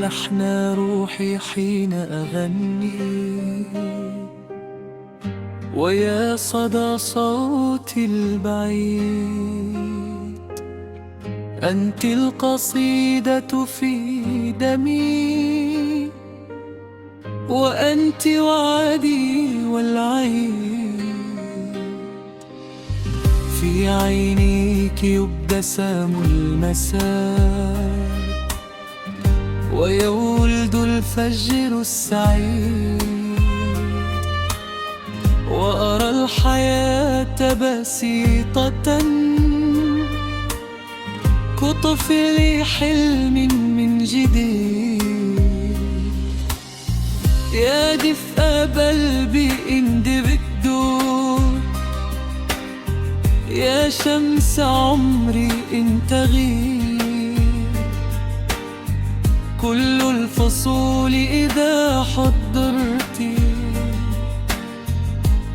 لحن روحي حين أغني، ويا صدى صوتي البعيد، أنت القصيدة في دمي، وأنت وعدي والعيد. في عينيك يبتسم المساء، ويولد الفجر السعيد، وأرى الحياة بسيطة كطفل حلم من جديد. يا دفء قلبي انت بتدور، يا شمس عمري انت غير. كل الفصول إذا حضرتي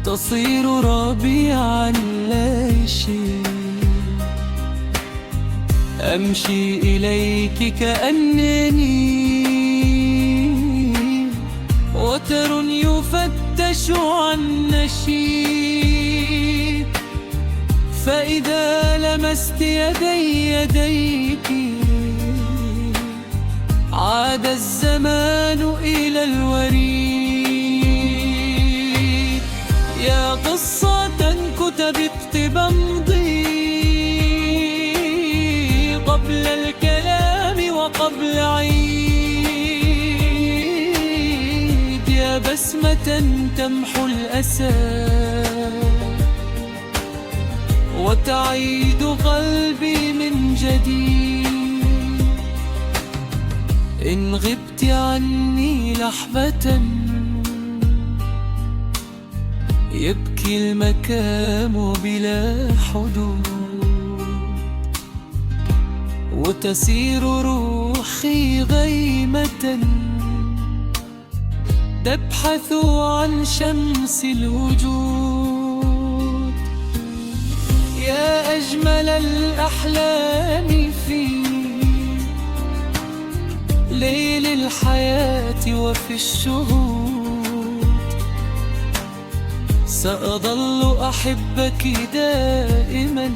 تصير ربيعا لا يشير. أمشي إليك كأنني وتر يفتش عن نشيد، فإذا لمست يديك عاد الزمان إلى الوريد. يا قصة كتبت بمضي قبل الكلام وقبل عيد، يا بسمة تمحو الأسى وتعيد قلبي من جديد. إن غبت عني لحظة يبكي المكان بلا حدود، وتسير روحي غيمة تبحث عن شمس الوجود. يا أجمل الأحلام في ليل الحياة وفي الشهود، سأظل أحبك دائما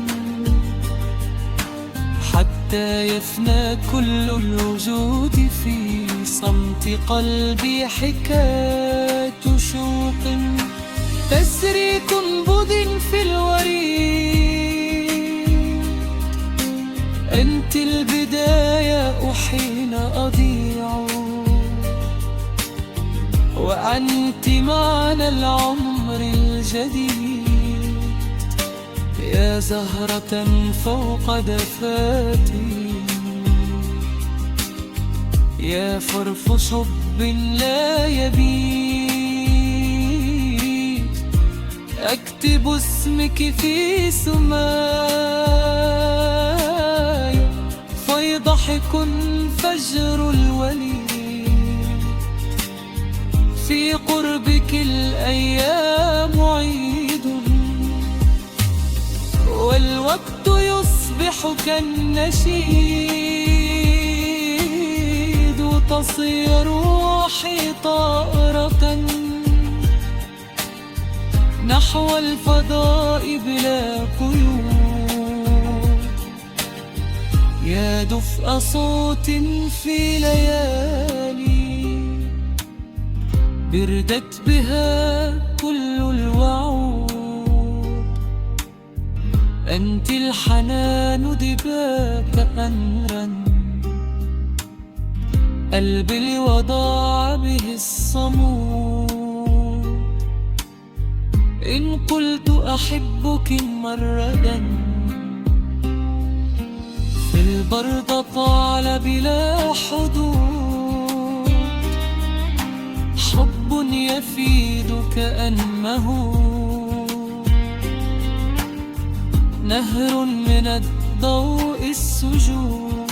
حتى يفنى كل الوجود. في صمت قلبي حكاية شوق تسري كنبذ في الوريد. أنت البداية حين أضيع، وأنت معنى العمر الجديد. يا زهرة فوق دفاتي، يا فرف حب لا يبيد. أكتب اسمك في سماي فيضحك فجر الوليد. في قربك الأيام عيد، والوقت يصبح كالنشيد. وتصير روحي طائرة نحو الفضاء بلا قيود. يا دفء صوت في ليالي بردت بها كل الوعود. أنت الحنان دباك أنرا، قلبي وضاع به الصمود. إن قلت أحبك مرة في البرد طال بلا حدود. حب يفيد كأنه نهر من الضوء السجود.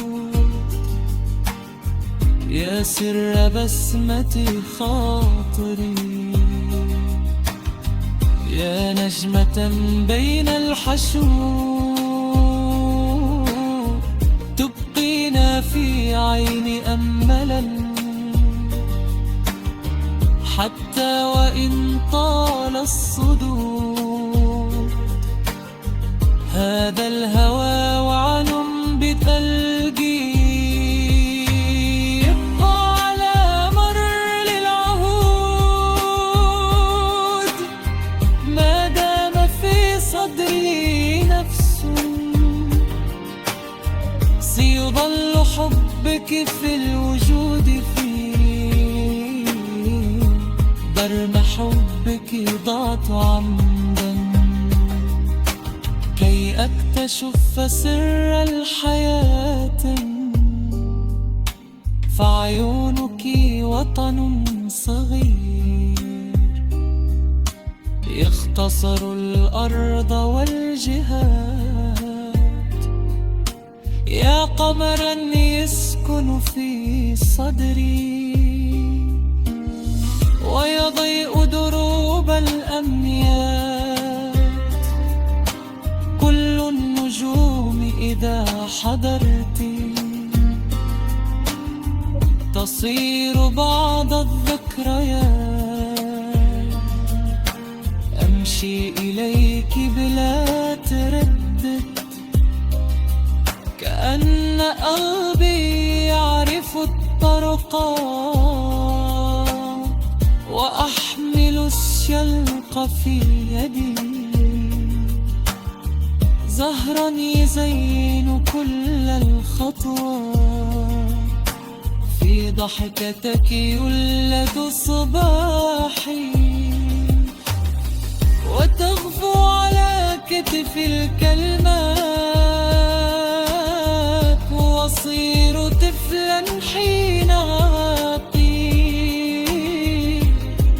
يا سر بسمة خاطري، يا نجمة بين الحشود. تبقينا في عين أملا حتى وإن طال الصدود. هذا الهوى وعن بثلجي يبقى على مر العهود. ما دام في صدري نفس سيظل حبك في الوجود. فيه برم حبك ضعت عمدا كي أكتشف سر الحياة. فعيونك وطن صغير يختصر الأرض والجهات. يا قمرا يسكن في صدري ويضيء دروب الأمنيات. كل النجوم إذا حضرت تصير بعض الذكريات. أمشي إليك بلا تردد كأن قلبي يعرف الطرقات. وأحمل الشلق في يدي زهرا يزين كل الخطوات. في ضحكتك يولد صباحي وتغفو على كتفي الكلمات. وأصير طفلا حين أعطي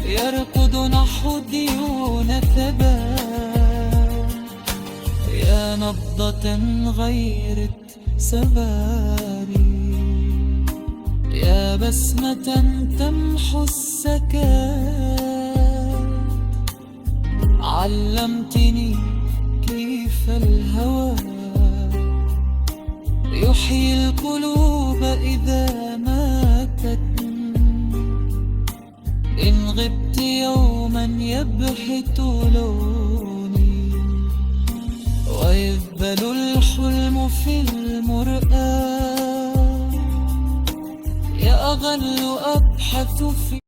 يركض نحو ديون ثبات. يا نبضة غيرت سبابي، يا بسمة تمحو السكات. علمتني كيف الهوى يحيي القلوب إذا ماتت. إن غبت يوما يبهت لوني ويذبل الحلم في المرآة. يا أغل أبحث في